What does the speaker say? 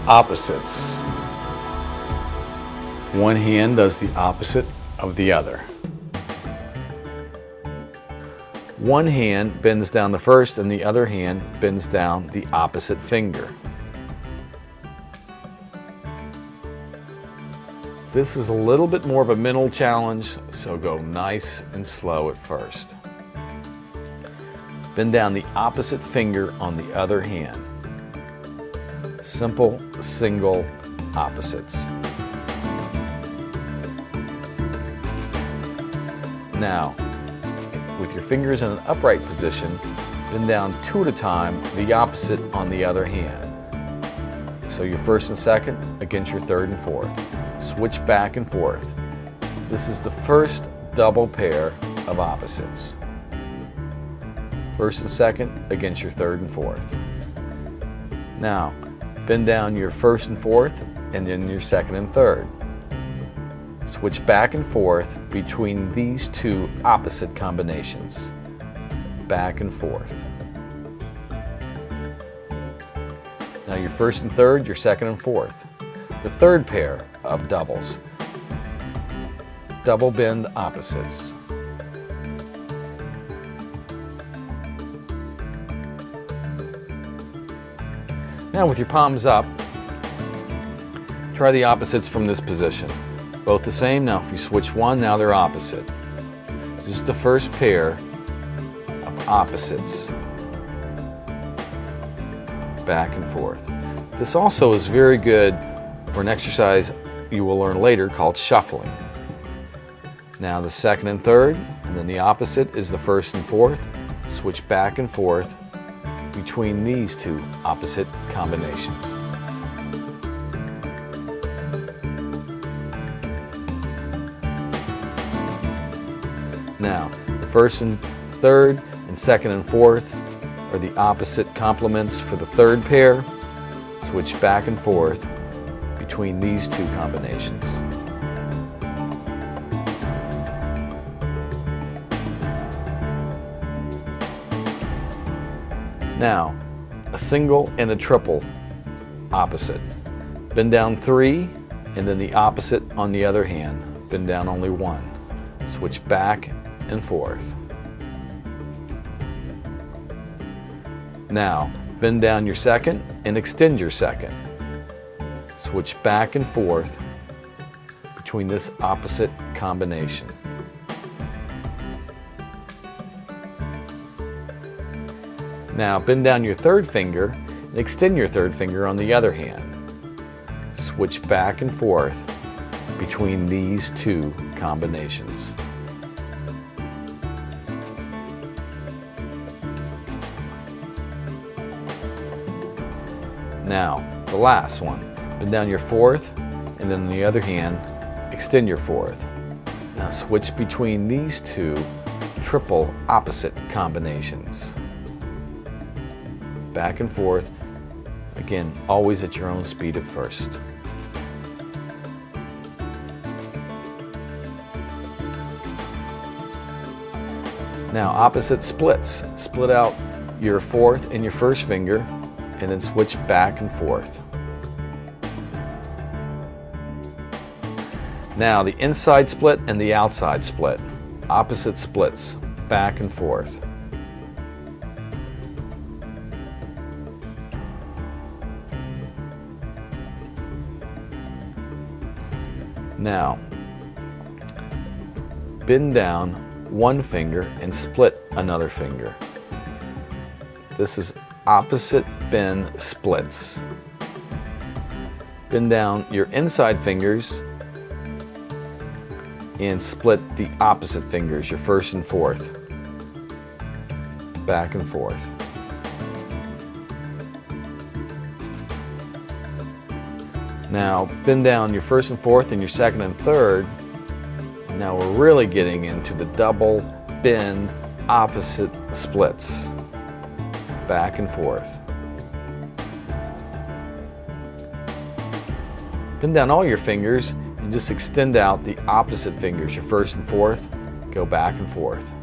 Opposites. One hand does the opposite of the other. One hand bends down the first and the other hand bends down the opposite finger. This is a little bit more of a mental challenge, so go nice and slow at first. Bend down the opposite finger on the other hand. Simple, single opposites. Now, with your fingers in an upright position, bend down two at a time, the opposite on the other hand. So your first and second against your third and fourth. Switch back and forth. This is the first double pair of opposites. First and second against your third and fourth. Now, bend down your first and fourth and then your second and third. Switch back and forth between these two opposite combinations. Back and forth. Now your first and third, your second and fourth. The third pair of doubles. Double bend opposites. Now with your palms up, try the opposites from this position. Both the same. Now if you switch one, now they're opposite. This is the first pair of opposites. Back and forth. This also is very good for an exercise you will learn later called shuffling. Now the second and third, and then the opposite is the first and fourth. Switch back and forth between these two opposite combinations. Now, the first and third and second and fourth are the opposite complements for the third pair. Switch back and forth between these two combinations. Now, a single and a triple opposite. Bend down three, and then the opposite on the other hand. Bend down only one. Switch back and forth. Now, bend down your second and extend your second. Switch back and forth between this opposite combination. Now bend down your third finger and extend your third finger on the other hand. Switch back and forth between these two combinations. Now, the last one. Bend down your fourth, and then on the other hand, extend your fourth. Now switch between these two triple opposite combinations. Back and forth, again, always at your own speed at first. Now, opposite splits. Split out your fourth and your first finger, and then switch back and forth. Now, the inside split and the outside split. Opposite splits, back and forth. Now, bend down one finger and split another finger. This is opposite bend splits. Bend down your inside fingers and split the opposite fingers, your first and fourth. Back and forth. Now bend down your first and fourth and your second and third. Now we're really getting into the double bend opposite splits. Back and forth. Bend down all your fingers and just extend out the opposite fingers, your first and fourth. Go back and forth.